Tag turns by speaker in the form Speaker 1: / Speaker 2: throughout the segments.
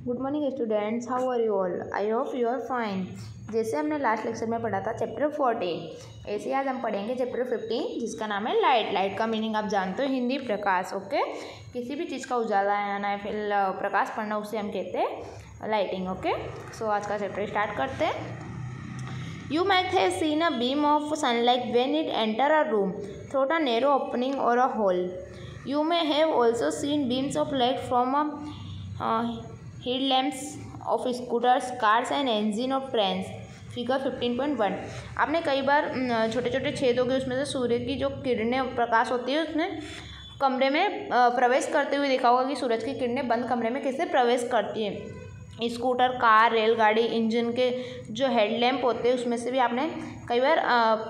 Speaker 1: Good morning students, how are you all? I hope you are fine. जैसे हमने last lecture में पढ़ा था चैप्टर 14, ऐसे आज हम पढ़ेंगे चैप्टर 15 जिसका नाम है लाइट। लाइट का मीनिंग आप जानते हो, हिंदी प्रकाश। ओके, किसी भी चीज़ का उजाला आना है फिर प्रकाश पड़ना, उसे हम कहते हैं लाइटिंग। ओके, सो आज का चैप्टर स्टार्ट करते हैं। You might have seen a beam of sunlight when it enter a room through a narrow opening or a hole. You may have also seen beams of light from headlamps of scooters, cars and engine of trains. Figure 15.1। आपने कई बार छोटे छोटे छेद हो गए उसमें से सूर्य की जो किरणें प्रकाश होती है उसमें कमरे में प्रवेश करते हुए देखा होगा कि सूरज की किरणें बंद कमरे में कैसे प्रवेश करती हैं। स्कूटर, कार, रेलगाड़ी, इंजन के जो हेडलैम्प होते हैं उसमें से भी आपने कई बार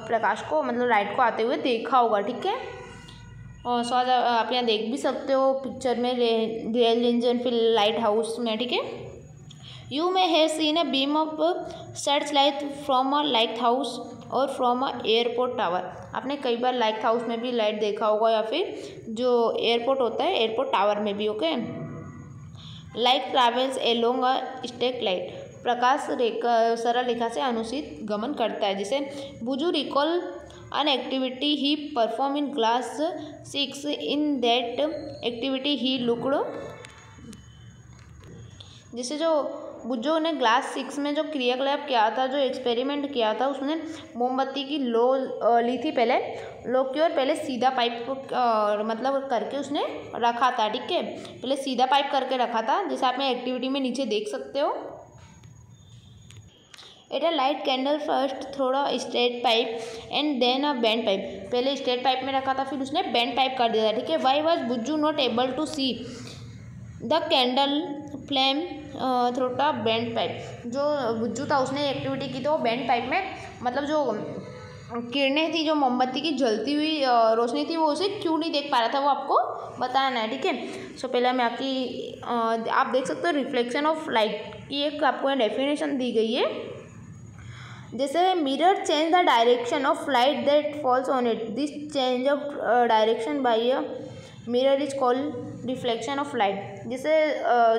Speaker 1: प्रकाश को मतलब लाइट को आते हुए देखा होगा। ठीक है, और सो आज आप यहाँ देख भी सकते हो पिक्चर में रेल इंजन फिर लाइट हाउस में। ठीक है, you may have seen a beam of search light from a light house और फ्रॉम अ एयरपोर्ट टावर। आपने कई बार लाइट हाउस में भी लाइट देखा होगा या फिर जो एयरपोर्ट होता है एयरपोर्ट टावर में भी। Okay, light travels along a straight light. प्रकाश सरल रेखा से अनुचित गमन करता है। जैसे Boojho recall an activity he performed in class 6. In that activity he looked, जैसे जो बुज्जो ने क्लास 6 में जो क्रियाकलाप किया था, जो एक्सपेरिमेंट किया था, उसने मोमबत्ती की लो ली थी पहले लो की और पहले सीधा पाइप मतलब करके उसने रखा था। ठीक है, पहले सीधा पाइप करके रखा था, जैसे आप एक्टिविटी में नीचे देख सकते हो। At a light candle first through a straight pipe and then a bend pipe. पहले स्ट्रेट पाइप में रखा था फिर उसने बेंड पाइप कर दिया था। ठीक है, why was Boojho not able to see the candle flame through a bend pipe. जो बुज्जू था उसने एक्टिविटी की तो बेंड पाइप में मतलब जो किरणें थी, जो मोमबत्ती की जलती हुई रोशनी थी, वो उसे क्यों नहीं देख पा रहा था, वो आपको बताना है। ठीक है, सो पहले मैं आपकी आप देख सकते हो रिफ्लेक्शन ऑफ लाइट की एक आपको डेफिनेशन दी गई है। जैसे mirror change the direction of light that falls on it. This change of direction by a mirror is called reflection of light. जैसे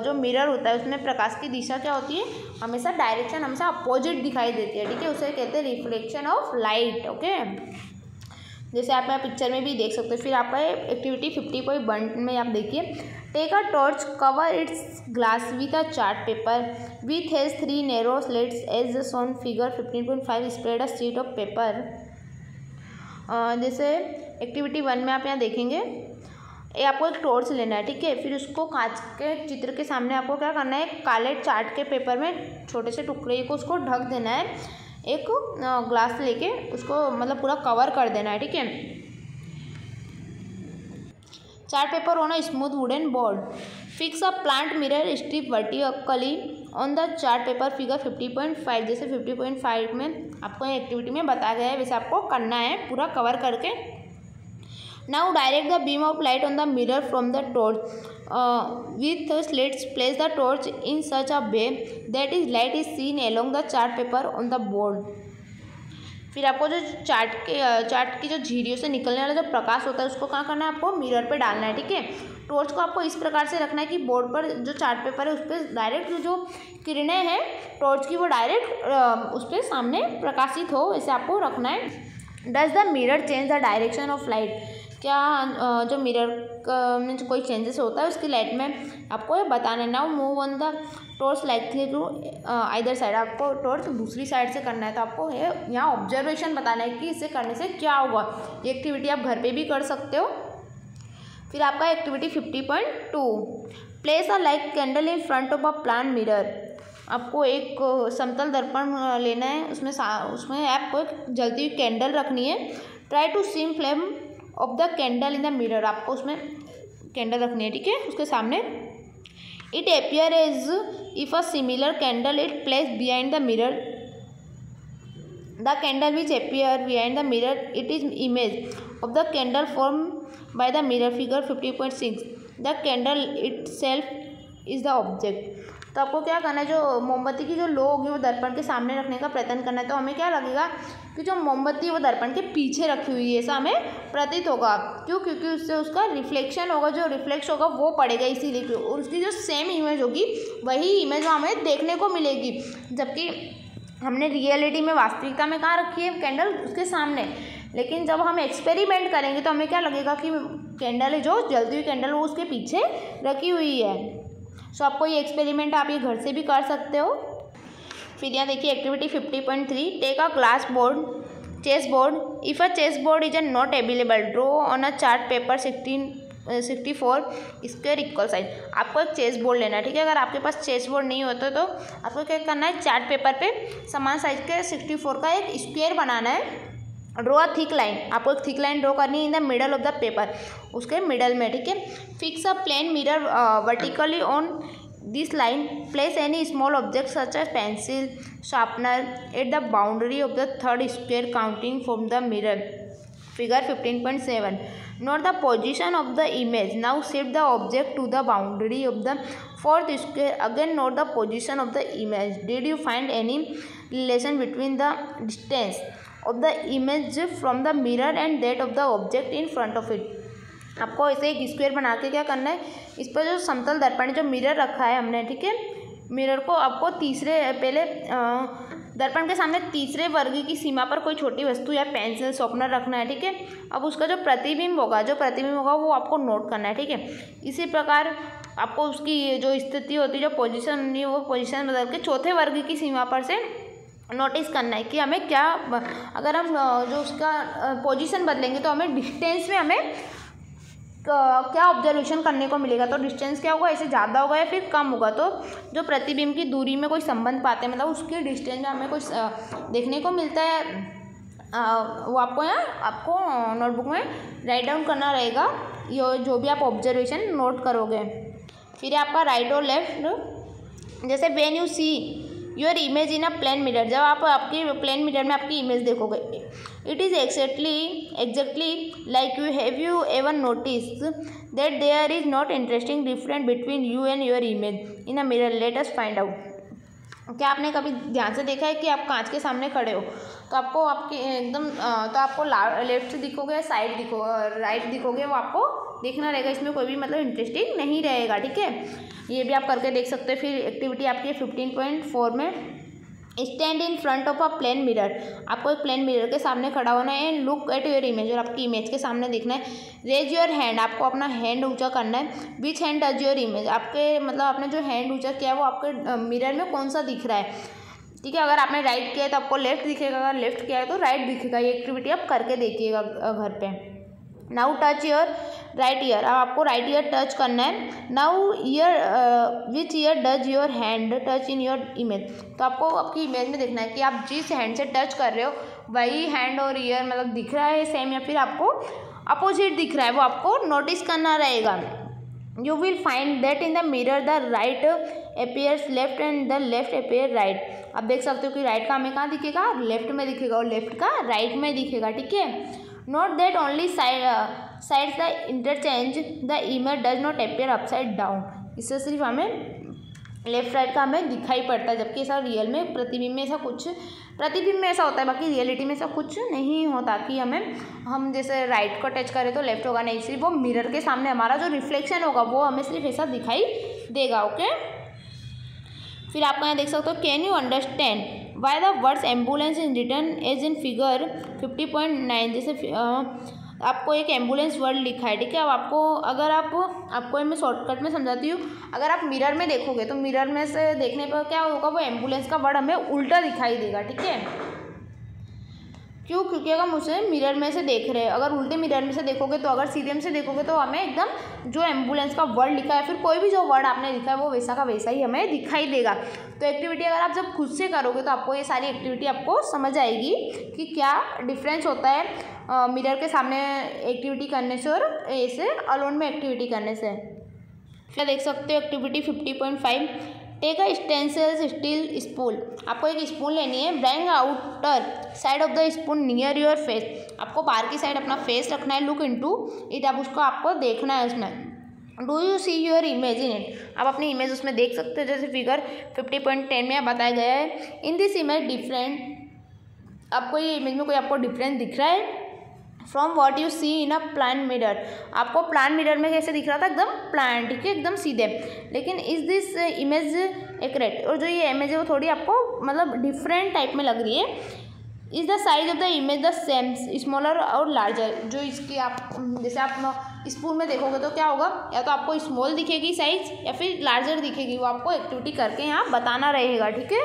Speaker 1: जो मिरर होता है उसमें प्रकाश की दिशा क्या होती है, हमेशा डायरेक्शन हमेशा अपोजिट दिखाई देती है। ठीक है, उसे कहते हैं रिफ्लेक्शन ऑफ लाइट। ओके, जैसे आप यहाँ पिक्चर में भी देख सकते हो। फिर आपका एक्टिविटी 50.1 में आप देखिए, take a torch, cover its glass with a chart paper with has 3 narrow slits as shown figure 15.5। Spread a sheet of paper. जैसे एक्टिविटी 1 में आप यहाँ देखेंगे, ये आपको एक टॉर्च लेना है। ठीक है, फिर उसको कांच के चित्र के सामने आपको क्या करना है, काले चार्ट के पेपर में छोटे से टुकड़े को उसको ढक देना है। एक ग्लास लेके उसको मतलब पूरा कवर कर देना है। ठीक है, chart paper on a smooth wooden board. Fix a plant mirror strip vertically on the chart paper figure 50.5। जैसे 50.5 में आपको एक्टिविटी में बताया गया है वैसे आपको करना है पूरा कवर करके। Now direct the beam of light on the mirror from the torch with slits. Place the torch in such a way that is light is seen along the chart paper on the board. फिर आपको जो chart की जो झिरियों से निकलने वाला जो प्रकाश होता है उसको कहाँ करना है, आपको मिरर पे डालना है। ठीक है, टॉर्च को आपको इस प्रकार से रखना है कि बोर्ड पर जो चार्ट पेपर है उस पर डायरेक्ट जो किरणें हैं टॉर्च की वो डायरेक्ट उस पर सामने प्रकाशित हो, ऐसे आपको रखना है। Does the mirror change the direction of light. क्या जो मिरर में जो कोई चेंजेस होता है उसकी लाइट में आपको बताना है। Now move on the torch lightly to either side. आपको टॉर्च दूसरी साइड से करना है, तो आपको ये यहाँ ऑब्जर्वेशन बताना है कि इसे करने से क्या होगा। ये एक्टिविटी आप घर पे भी कर सकते हो। फिर आपका activity 50.2, place a light candle in front of a plant mirror. आपको एक समतल दर्पण लेना है, उसमें आपको एक जलती हुई कैंडल रखनी है। Try to seem flame of the candle in the mirror. आपको उसमें कैंडल रखनी है। ठीक है, उसके सामने। It appear as if a similar candle it place behind the mirror. The candle which appear behind the mirror it is image of the candle form by the mirror figure 50.6। The candle itself is the object. तो आपको क्या करना है, जो मोमबत्ती की जो लो होगी वो दर्पण के सामने रखने का प्रयत्न करना है। तो हमें क्या लगेगा कि जो मोमबत्ती वो दर्पण के पीछे रखी हुई है, ऐसा हमें प्रतीत होगा। क्यों? क्योंकि उससे उसका रिफ्लेक्शन होगा, जो रिफ्लेक्स होगा वो पड़ेगा इसीलिए, और उसकी जो सेम इमेज होगी वही इमेज हमें देखने को मिलेगी। जबकि हमने रियलिटी में, वास्तविकता में कहाँ रखी है कैंडल? उसके सामने। लेकिन जब हम एक्सपेरिमेंट करेंगे तो हमें क्या लगेगा कि कैंडल है, जो जलती हुई कैंडल वो उसके पीछे रखी हुई है। सो आपको ये एक्सपेरिमेंट आप ये घर से भी कर सकते हो। फिर यहाँ देखिए activity 50.3, take a glass board, chess board, if a chess board is not available draw on a chart paper 64 square equal size. आपको एक चेस बोर्ड लेना है, ठीक है। अगर आपके पास चेस बोर्ड नहीं होता तो आपको क्या करना है, चार्ट पेपर पे समान साइज के 64 का एक स्क्वायर बनाना है। ड्रॉ अ थिक लाइन, आपको एक थिक लाइन ड्रॉ करनी है in the middle of the paper, उसके मिडल में, ठीक है। Fix a plane mirror vertically on this line, place any small object such as pencil sharpener at the boundary of the third square counting from the mirror. Figure 15.7, note the position of the image. Now shift the object to the boundary of the fourth square. Again note the position of the image. Did you find any relation between the distance of the image from the mirror and that of the object in front of it? आपको ऐसे एक square बना के क्या करना है, इस पर जो समतल दर्पण जो मिरर रखा है हमने, ठीक है, मिरर को आपको पहले दर्पण के सामने तीसरे वर्ग की सीमा पर कोई छोटी वस्तु या पेंसिल शॉर्पनर रखना है, ठीक है। अब उसका जो प्रतिबिंब होगा वो आपको नोट करना है, ठीक है। इसी प्रकार आपको उसकी जो स्थिति होती है, जो पोजीशन होनी है, वो पोजीशन बदल के चौथे वर्ग की सीमा पर से नोटिस करना है कि हमें क्या, अगर हम जो उसका पोजीशन बदलेंगे तो हमें डिस्टेंस में हमें क्या ऑब्जर्वेशन करने को मिलेगा। तो डिस्टेंस क्या होगा, ऐसे ज़्यादा होगा या फिर कम होगा। तो जो प्रतिबिंब की दूरी में कोई संबंध पाते हैं, मतलब उसकी डिस्टेंस में हमें कुछ देखने को मिलता है, वो आपको नोटबुक में राइट डाउन करना रहेगा, ये जो भी आप ऑब्जर्वेशन नोट करोगे। फिर आपका राइट और लेफ्ट, जैसे when you see your image in a plane mirror, जब आप आपकी प्लेन मिरर में आपकी इमेज देखोगे, it is exactly like you ever notice that there is not interesting different between you and your image in a mirror, let us find out. क्या आपने कभी ध्यान से देखा है कि आप कांच के सामने खड़े हो तो आपको आपकी एकदम तो आपको लेफ्ट दिखोगे, साइड दिखोगे, राइट दिखोगे, वो आपको देखना रहेगा, इसमें कोई भी मतलब इंटरेस्टिंग नहीं रहेगा, ठीक है। ये भी आप करके देख सकते हो। फिर एक्टिविटी आपकी 15.4 में, stand in front of a plane mirror, आपको एक प्लेन मिरर के सामने खड़ा होना है and look at your image, और आपकी इमेज के सामने देखना है। रेज योर हैंड, आपको अपना हैंड ऊंचा करना है। विच हैंड टच योर इमेज, आपके मतलब आपने जो हैंड ऊंचा किया है वो आपके मिरर में कौन सा दिख रहा है, ठीक है। अगर आपने राइट किया है तो आपको लेफ्ट दिखेगा, अगर लेफ्ट किया है तो राइट दिखेगा। ये एक्टिविटी आप करके देखिएगा घर पे। Now touch your right year, अब आपको राइट ईयर टच करना है। Now year which year does your hand touch in your image, तो आपको आपकी इमेज में देखना है कि आप जिस हैंड से टच कर रहे हो वही हैंड और ईयर मतलब दिख रहा है सेम, या फिर आपको अपोजिट दिख रहा है, वो आपको नोटिस करना रहेगा। You will find that in the mirror the right appears left and the left appear right. आप देख सकते हो कि राइट का हमें कहाँ दिखेगा, लेफ्ट में दिखेगा, और लेफ्ट का राइट में दिखेगा, ठीक है। Note that only sides the interchange the image does not appear upside down, इससे सिर्फ हमें लेफ्ट राइट का हमें दिखाई पड़ता है, जबकि ऐसा रियल में प्रतिबिंब में ऐसा होता है, बाकी रियलिटी में ऐसा कुछ नहीं होता कि हम जैसे राइट को टच करें तो लेफ्ट होगा, नहीं, सिर्फ वो मिरर के सामने हमारा जो रिफ्लेक्शन होगा वो हमें सिर्फ ऐसा दिखाई देगा, ओके। फिर आप यहाँ देख सकते हो, can you understand why the words ambulance is written as in figure 50.9, जैसे आपको एक एम्बुलेंस वर्ड लिखा है, ठीक है। अब आपको मैं शॉर्टकट में समझाती हूँ। अगर आप मिरर में देखोगे तो मिरर में से देखने पर क्या होगा, वो एम्बुलेंस का वर्ड हमें उल्टा दिखाई देगा, ठीक है। क्यों? क्योंकि अगर मुझे मिरर में से देख रहे हैं, अगर उल्टे मिरर में से देखोगे तो, अगर सीधे में से देखोगे तो हमें एकदम जो एम्बुलेंस का वर्ड लिखा है, फिर कोई भी जो वर्ड आपने लिखा है वो वैसा का वैसा ही हमें दिखाई देगा। तो एक्टिविटी अगर आप जब खुद से करोगे तो आपको ये सारी एक्टिविटी आपको समझ आएगी कि क्या डिफरेंस होता है मिरर के सामने एक्टिविटी करने से और ऐसे अलोन में एक्टिविटी करने से। फिर देख सकते हो activity 50.5, take a stencil steel spool, आपको एक स्पून लेनी है। Bring outer side of the spoon near your face, आपको बाहर की साइड अपना फेस रखना है। लुक इनटू इट, अब उसको आपको देखना है उसमें। Do you see your image in it. आप अपनी इमेज उसमें देख सकते हो, जैसे फिगर 50.10 में बताया गया है। इन दिस इमेज डिफरेंट, आपको ये इमेज में कोई आपको डिफरेंस दिख रहा है from what you see in a plant mirror. आपको प्लांट मिरर में कैसे दिख रहा था, एकदम प्लांट, ठीक है, एकदम सीधे। लेकिन इज दिस इमेज एक्यूरेट, और जो ये इमेज है वो थोड़ी आपको मतलब डिफरेंट टाइप में लग रही है। Is the size of the image the same, smaller और लार्जर। जो इसकी आप जैसे आप स्पून में देखोगे तो क्या होगा, या तो आपको स्मॉल दिखेगी साइज या फिर लार्जर दिखेगी, वो आपको एक्टिविटी करके यहाँ बताना रहेगा, ठीक है।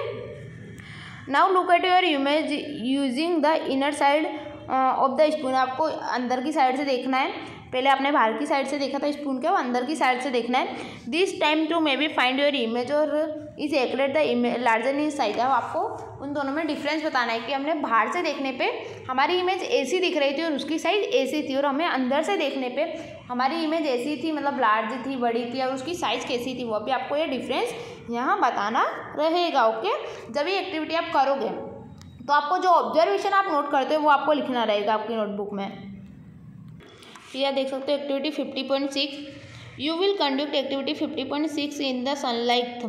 Speaker 1: Now look at your image using the inner side of the spoon. आपको अंदर की साइड से देखना है, पहले आपने बाहर की साइड से देखा था स्पून के, वो अंदर की साइड से देखना है। This time to may be find your image और is accurate the image larger in size. अब आपको उन दोनों में डिफरेंस बताना है कि हमने बाहर से देखने पे हमारी इमेज ऐसी दिख रही थी और उसकी साइज ऐसी थी, और हमें अंदर से देखने पे हमारी इमेज ऐसी थी, मतलब लार्ज थी, बड़ी थी, और उसकी साइज़ कैसी थी, वो भी आपको ये डिफरेंस यहाँ बताना रहेगा। ओके, जब ये एक्टिविटी आप करोगे तो आपको जो ऑब्जर्वेशन आप नोट करते हो वो आपको लिखना रहेगा आपकी नोटबुक में। फिर आप देख सकते हो activity 50.6, you will conduct activity 50.6 in the sunlight.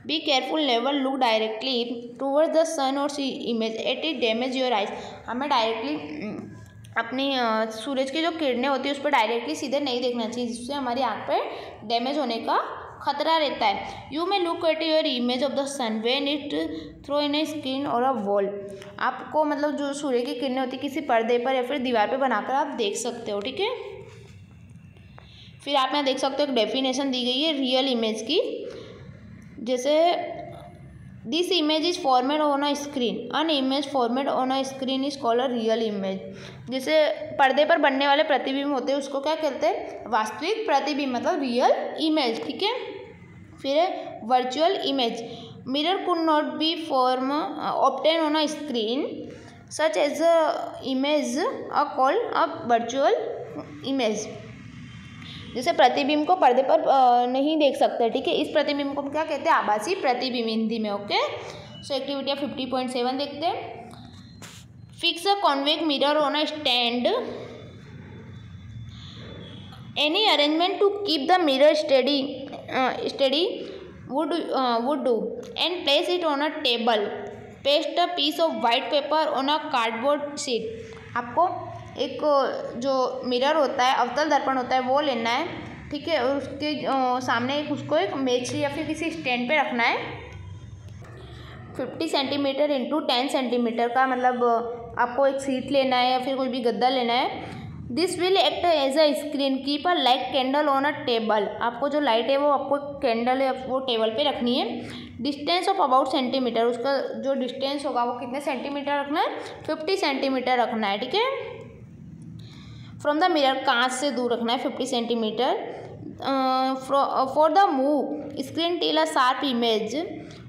Speaker 1: Be careful, never look directly towards the sun और see image at it damage your eyes. हमें डायरेक्टली अपनी सूरज की जो किरणें होती है उस पर डायरेक्टली सीधे नहीं देखना चाहिए, जिससे हमारी आँख पर डैमेज होने का खतरा रहता है। You may look at your image of the sun when it throw in a screen or a wall. आपको मतलब जो सूर्य की किरणें होती है किसी पर्दे पर या फिर दीवार पर बनाकर आप देख सकते हो, ठीक है। फिर आप यहाँ देख सकते हो एक डेफिनेशन दी गई है रियल इमेज की, जैसे this image is formed on a screen, an image formed on a screen is called a real image. जैसे पर्दे पर बनने वाले प्रतिबिंब होते हैं उसको क्या कहते हैं, वास्तविक प्रतिबिंब, मतलब रियल इमेज, ठीक है। फिर है virtual image, mirror could not be form obtain on a screen such as a image a called a virtual image. जैसे प्रतिबिंब को पर्दे पर नहीं देख सकते, ठीक है, इस प्रतिबिंब को हम क्या कहते हैं, आभासी प्रतिबिंब हिंदी में। ओके, सो एक्टिविटी 50.7 देखते हैं। Fix a convex mirror on a stand, any arrangement to keep the mirror steady would do, and place it on a table. Paste a piece of white paper on a cardboard sheet. आपको एक जो mirror होता है, अवतल दर्पण होता है, वो लेना है, ठीक है, और उसके सामने उसको एक मेज या फिर किसी स्टैंड पे रखना है। 50 सेंटीमीटर इंटू 10 सेंटीमीटर का मतलब आपको एक सीट लेना है या फिर कोई भी गद्दा लेना है। This will act as a screen, keep a light candle on a table. आपको जो लाइट है वो आपको कैंडल है वो टेबल पे रखनी है। डिस्टेंस ऑफ अबाउट सेंटीमीटर, उसका जो डिस्टेंस होगा वो कितने सेंटीमीटर रखना है, 50 सेंटीमीटर रखना है, ठीक है। फ्रॉम द मिरर, कांच से दूर रखना है 50 centimetre. For the move screen till a sharp image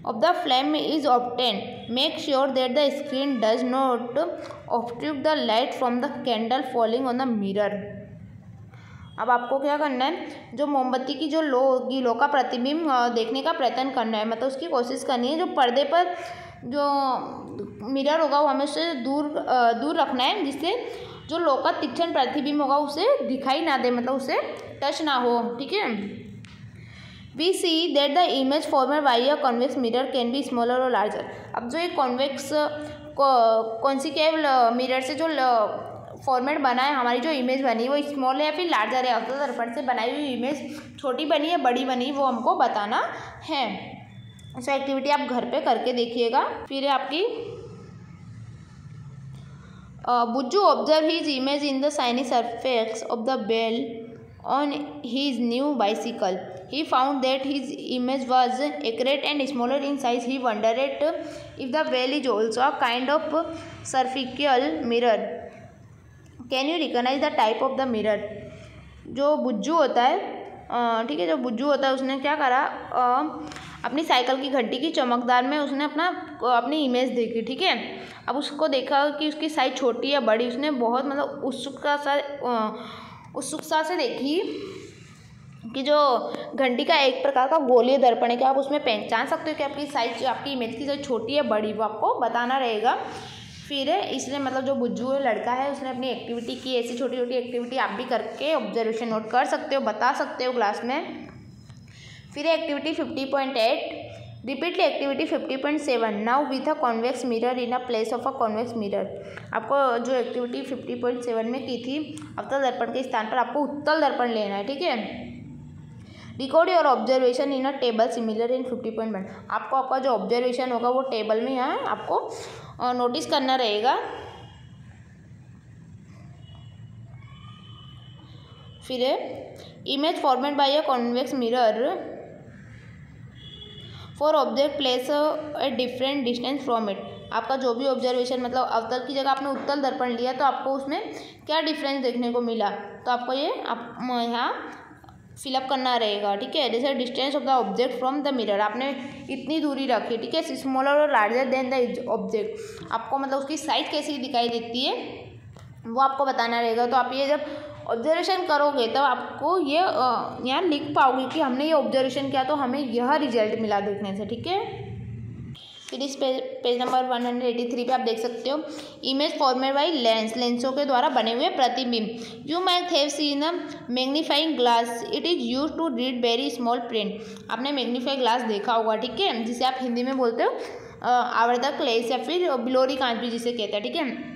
Speaker 1: of the flame is obtained. Make sure that the screen does not obstruct the light from the candle falling on the mirror. अब आपको क्या करना है, जो मोमबत्ती की जो लो होगी, लो का प्रतिबिंब देखने का प्रयत्न करना है, मतलब उसकी कोशिश करनी है। जो पर्दे पर जो मिरर होगा वो हमें उससे दूर रखना है, जिससे जो लो का तीक्ष्ण प्रतिबिंब होगा उसे दिखाई ना दे, मतलब उसे टच ना हो, ठीक है। We see that the image formed by a convex mirror can be smaller or larger. अब जो एक कॉन्वेक्स कॉन्सिकेव मिरर से जो फॉर्मेट बना है, हमारी जो इमेज बनी वो स्मॉल है या फिर लार्जर है, अवतल दर्पण से बनाई हुई इमेज छोटी बनी है बड़ी बनी, वो हमको बताना है। सो एक्टिविटी आप घर पे करके देखिएगा। फिर है आपकी Boojho observe his image in the shiny surface of the bell on his new bicycle. He found that his image was accurate and smaller in size. He wondered if the whale is also a kind of spherical mirror. Can you recognize the type of the mirror? जो बुज्जू होता है, ठीक है, जो बुज्जू होता है उसने क्या करा, अपनी साइकिल की घंटी की चमकदार में उसने अपनी इमेज देखी, ठीक है। अब उसको देखा कि उसकी साइज छोटी या बड़ी, उसने बहुत मतलब उत्सुकता से देखी कि जो घंटी का एक प्रकार का गोलीय दर्पण है, क्या आप उसमें पहचान सकते हो कि आपकी साइज, आपकी इमेज की साइज छोटी है बड़ी, वो आपको बताना रहेगा। फिर इसने मतलब जो बुज्जू है लड़का है उसने अपनी एक्टिविटी की। ऐसी छोटी छोटी एक्टिविटी आप भी करके ऑब्जर्वेशन नोट कर सकते हो, बता सकते हो क्लास में। फिर activity 50.8 repeat activity 50.7 now with a convex mirror in a place of a convex mirror. आपको जो एक्टिविटी 50.7 में की थी, अवतल दर्पण के स्थान पर आपको उत्तल दर्पण लेना है, ठीक है। Record your observation in a table similar in 50.1। आपको आपका जो ऑब्जर्वेशन होगा वो टेबल में यहाँ आपको नोटिस करना रहेगा। फिर image format by a convex mirror for object place a different distance from it. आपका जो भी ऑब्जर्वेशन मतलब अवतल की जगह आपने उत्तल दर्पण लिया तो आपको उसमें क्या डिफरेंस देखने को मिला, तो आपको ये आप यहाँ फिलअप करना रहेगा, ठीक है। जैसे distance of the object from the mirror, आपने इतनी दूरी रखी, ठीक है, स्मॉलर और लार्जर देन द ऑब्जेक्ट। आपको मतलब उसकी साइज कैसी दिखाई देती है वो आपको बताना रहेगा। तो आप ये जब ऑब्जर्वेशन करोगे तब आपको ये यहाँ लिख पाओगे कि हमने ये ऑब्जर्वेशन किया तो हमें यह रिजल्ट मिला देखने से, ठीक है। फिर इस पेज नंबर 183 पे आप देख सकते हो इमेज फॉर्मेट बाई लेंसों के द्वारा बने हुए प्रतिबिंब। You might have seen a magnifying glass, it is use to read very small print. आपने मैग्नीफाइंग ग्लास देखा होगा, ठीक है, जिसे आप हिंदी में बोलते हो आवर्धक लेंस या फिर बिलोरी कांच भी जिसे कहते हैं, ठीक है।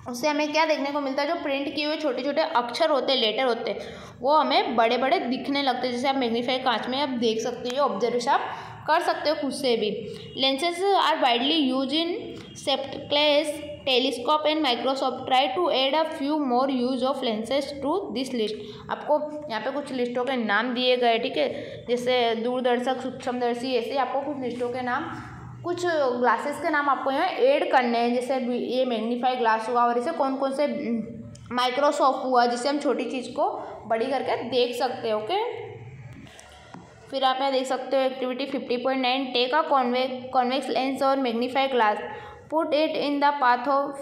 Speaker 1: उससे हमें क्या देखने को मिलता है, जो प्रिंट किए हुए छोटे छोटे अक्षर होते हैं, लेटर होते हैं, वो हमें बड़े बड़े दिखने लगते हैं। जैसे आप मैग्नीफाइंग कांच में आप देख सकते हो, ऑब्जर्वेशन आप कर सकते हो खुद से भी। Lenses are widely use in spectacles telescope and microscope. Try to add a few more use of lenses to this list. आपको यहाँ पे कुछ लिस्टों के नाम दिए गए, ठीक है, जैसे दूरदर्शक, सूक्ष्मदर्शी, ऐसे आपको कुछ लिस्टों के नाम, कुछ ग्लासेस के नाम आपको यहाँ ऐड करने हैं। जैसे ये मैग्नीफाई ग्लास हुआ और इसे कौन कौन से माइक्रोस्कोप हुआ जिससे हम छोटी चीज़ को बड़ी करके देख सकते हैं, ओके। फिर आप यहाँ देख सकते हो activity 50.9 take a convex lens और magnify glass, put it in the path of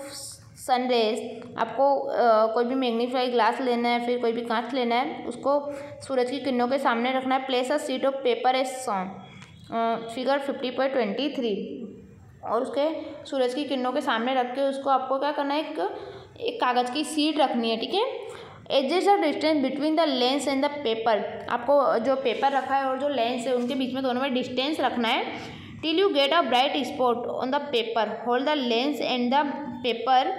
Speaker 1: sunrays. आपको कोई भी मैग्नीफाई ग्लास लेना है, फिर कोई भी कांच लेना है, उसको सूरज की किरणों के सामने रखना है। Place a sheet of paper as shown, figure 50.23। और उसके सूरज की किरणों के सामने रख के उसको आपको क्या करना है, एक कागज़ की शीट रखनी है, ठीक है। Adjust the distance between the lens and the paper. आपको जो पेपर रखा है और जो लेंस है उनके बीच में दोनों में डिस्टेंस रखना है। Till you get a bright spot on the paper, hold the lens and the paper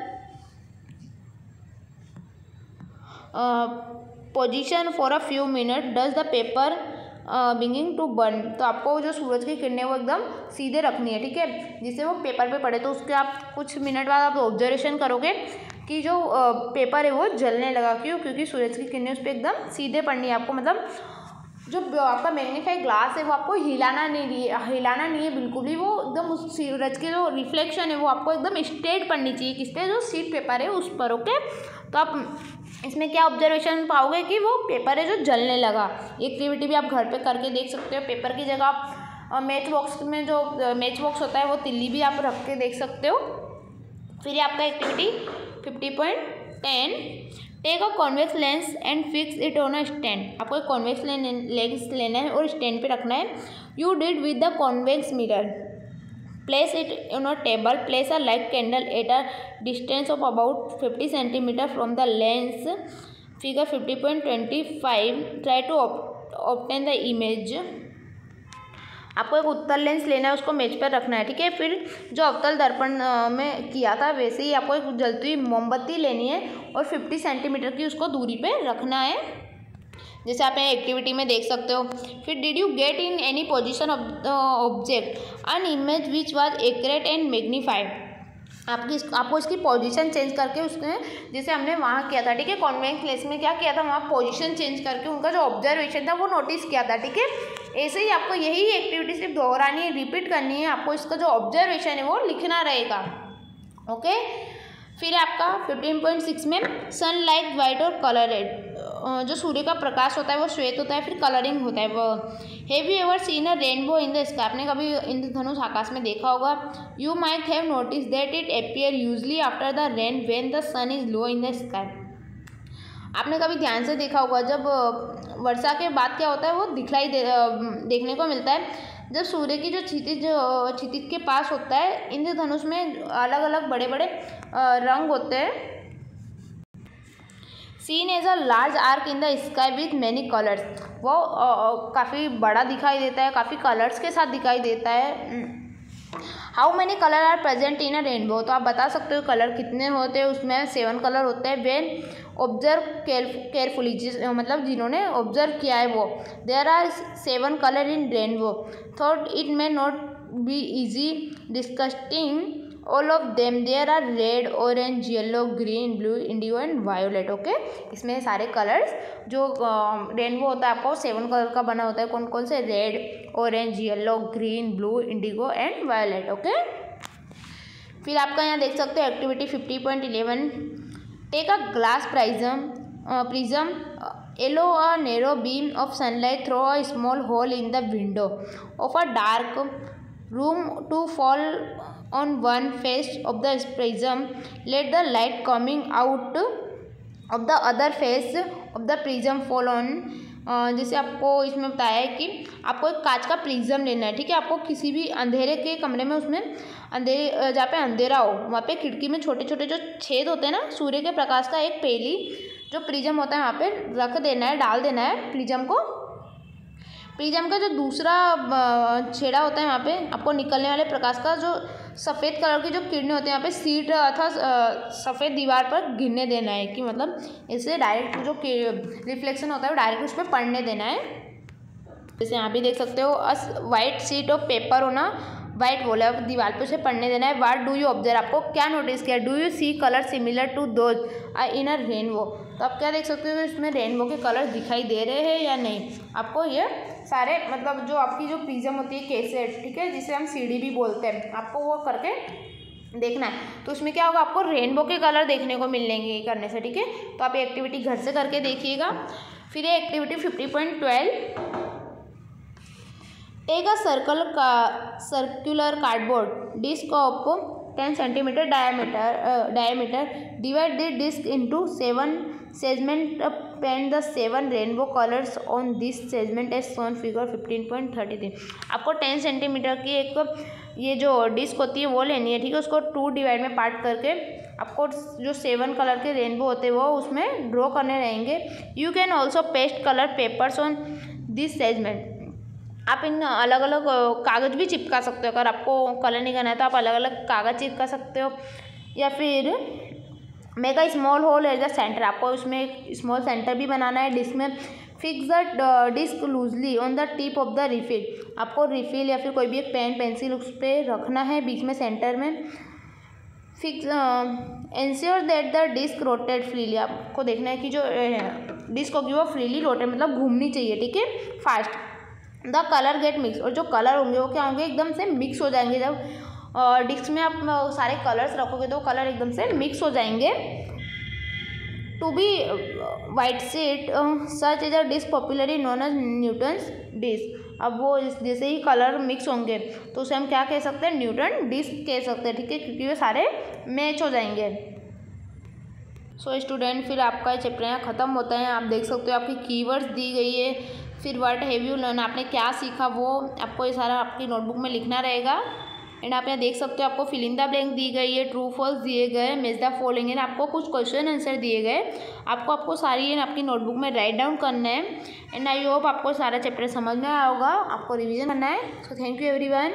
Speaker 1: position for a few minute, does the paper begin to burn. तो आपको जो सूरज की किरणें वो एकदम सीधे रखनी है, ठीक है, जिससे वो पेपर पे पड़े। तो उसके आप कुछ मिनट बाद आप ऑब्जर्वेशन करोगे कि जो पेपर है वो जलने लगा। क्यों? क्योंकि सूरज की किरणें उस पर एकदम सीधे पड़नी है। आपको मतलब जो आपका मैग्नीफाई ग्लास है वो आपको हिलाना नहीं है बिल्कुल भी। वो एकदम उस सूरज के जो रिफ्लेक्शन है वो आपको एकदम स्ट्रेट पड़नी चाहिए, किस पे, जो शीट पेपर है उस पर, ओके। तो आप इसमें क्या ऑब्जर्वेशन पाओगे कि वो पेपर है जो जलने लगा। एक्टिविटी भी आप घर पे करके देख सकते हो। पेपर की जगह आप मैच बॉक्स में जो मैच बॉक्स होता है वो तिल्ली भी आप रख के देख सकते हो। फिर ये आपका activity 50.10 take a convex lens and fix it on a stand. आपको एक कॉन्वेक्स लेंस लेना है और स्टैंड पे रखना है। You did with the convex mirror, place it on a table, place a light candle at a distance of about 50 cm from the lens, figure 50.25, try to obtain the image। आपको एक उत्तल lens लेना है, उसको मेज पर रखना है, ठीक है। फिर जो अवतल दर्पण में किया था वैसे ही आपको एक जलती हुई मोमबत्ती लेनी है और 50 सेंटीमीटर की उसको दूरी पे रखना है, जैसे आप यहाँ एक्टिविटी में देख सकते हो। फिर did you get in any position of the object an image which was accurate and magnified. आपको इसकी पोजीशन चेंज करके उसने, जैसे हमने वहाँ किया था, ठीक है, कॉन्वेक्स लेंस में क्या किया था, वहाँ पोजीशन चेंज करके उनका जो ऑब्जर्वेशन था वो नोटिस किया था, ठीक है। ऐसे ही आपको यही एक्टिविटी सिर्फ दोहरानी है, रिपीट करनी है। आपको इसका जो ऑब्जर्वेशन है वो लिखना रहेगा, ओके। फिर आपका 15.6 में सनलाइट वाइट और कलरेड, जो सूर्य का प्रकाश होता है वो श्वेत होता है, फिर कलरिंग होता है वो। Have you ever seen a rainbow in the sky. आपने कभी इंद्रधनुष आकाश में देखा होगा। You might have notice that it appear usually after the rain when the sun is low in the sky. आपने कभी ध्यान से देखा होगा, जब वर्षा के बाद क्या होता है वो देखने को मिलता है जब सूर्य की जो क्षितिज के पास होता है, इंद्रधनुष में अलग अलग बड़े बड़े रंग होते हैं। Seen as a large arc in the sky with many colours, वो काफ़ी बड़ा दिखाई देता है, काफ़ी कलर्स के साथ दिखाई देता है। How many colour are present in a rainbow, तो आप बता सकते हो कलर कितने होते हैं उसमें। 7 कलर होते हैं। वेन ऑब्जर्व केयरफुली, मतलब जिन्होंने ऑब्जर्व किया है वो। There are 7 colour in rainbow, thought it may not be easy disgusting all of them. There are red, orange, yellow, green, blue, indigo and violet. Okay, इसमें सारे colours जो rainbow होता है आपको 7 कलर का बना होता है। कौन कौन से? Red, orange, yellow, green, blue, indigo and violet. Okay, फिर आपका यहाँ देख सकते हो activity 50.11। Take a glass prism allow a narrow beam of sunlight through a small hole in the window of a dark room to fall on one face of the prism. Let the light coming out of the other face of the prism fall on। जैसे आपको इसमें बताया है कि आपको एक कांच का प्रिज्म लेना है, ठीक है। आपको किसी भी अंधेरे के कमरे में, उसमें अंधेरे जहाँ पे अंधेरा हो वहाँ पे खिड़की में छोटे छोटे जो छेद होते हैं ना, सूर्य के प्रकाश का एक पहली जो प्रिज्म होता है वहाँ पे रख देना है, डाल देना है प्रिज्म को। प्रिज्म का जो दूसरा छेड़ा होता है वहाँ पे आपको निकलने वाले प्रकाश का जो सफ़ेद कलर की जो किरणें होती हैं यहाँ पे सीट अथवा सफ़ेद दीवार पर गिरने देना है, कि मतलब इससे डायरेक्ट जो रिफ्लेक्शन होता है वो डायरेक्ट उस पर पड़ने देना है। जैसे यहाँ भी देख सकते हो, वाइट शीट ऑफ पेपर होना, वाइट बोला है दीवार पे उसे पढ़ने देना है। व्हाट डू यू ऑब्जर्व, आपको क्या नोटिस किया? Do you see colour similar to those in a rainbow, तो आप क्या देख सकते हो इसमें रेनबो के कलर दिखाई दे रहे हैं या नहीं। आपको ये सारे मतलब जो आपकी जो प्रिज्म होती है कैसेट, ठीक है, जिसे हम सीडी भी बोलते हैं, आपको वो करके देखना है। तो उसमें क्या होगा, आपको रेनबो के कलर देखने को मिलेंगे करने से, ठीक है। तो आप ये एक्टिविटी घर से करके देखिएगा। फिर ये activity 50.12। Take a circular cardboard disc of 10 centimeter diameter, divide the disc into 7 segments, paint the 7 rainbow colors on this segment as shown figure 15.33। आपको 10 सेंटीमीटर की एक ये जो डिस्क होती है वो लेनी है, ठीक है। उसको 2 डिवाइड में पार्ट करके आपको जो 7 कलर के रेनबो होते हैं वो उसमें ड्रॉ करने रहेंगे। You can also paste colour papers on this segment, आप इन अलग अलग कागज़ भी चिपका सकते हो। अगर आपको कलर नहीं करना है तो आप अलग अलग कागज़ चिपका सकते हो, या फिर make a small hole at the centre, आपको उसमें एक स्मॉल सेंटर भी बनाना है डिस्क में। Fix the disc loosely on the tip of the refill, आपको रिफिल या फिर कोई भी एक पेन पेंसिल उस पर रखना है बीच में सेंटर में। Fix ensure that the disc rotate freely, आपको देखना है कि जो डिस्क होगी वो फ्रीली रोटेट मतलब घूमनी चाहिए, ठीक है, fast. The colour gate mix, और जो कलर होंगे वो क्या होंगे, एकदम से मिक्स हो जाएंगे। जब डिस्क में आप सारे कलर्स रखोगे तो कलर एकदम से मिक्स हो जाएंगे। To be white sheet such as a disc popularly known as Newton's disc, अब वो जैसे ही कलर मिक्स होंगे तो उसे हम क्या कह सकते हैं, न्यूटन डिस्क कह सकते हैं, ठीक है, क्योंकि वे सारे मैच हो जाएंगे। सो स्टूडेंट, फिर आपका चैप्टर यहाँ ख़त्म होता है। आप देख सकते हो आपकी कीवर्ड्स दी गई है, फिर व्हाट हैव यू लर्न, आपने क्या सीखा वो आपको ये सारा आपकी नोटबुक में लिखना रहेगा। एंड आप यहाँ देख सकते हो आपको फिल इन द ब्लैंक दी गई है, ट्रू फॉल्स दिए गए, मैच द फॉलोइंग, एंड आपको कुछ क्वेश्चन आंसर दिए गए, आपको सारी आपकी नोटबुक में राइट डाउन करना है। एंड आई होप आपको सारा चैप्टर समझ में आया होगा, आपको रिविजन करना है। So thank you everyone.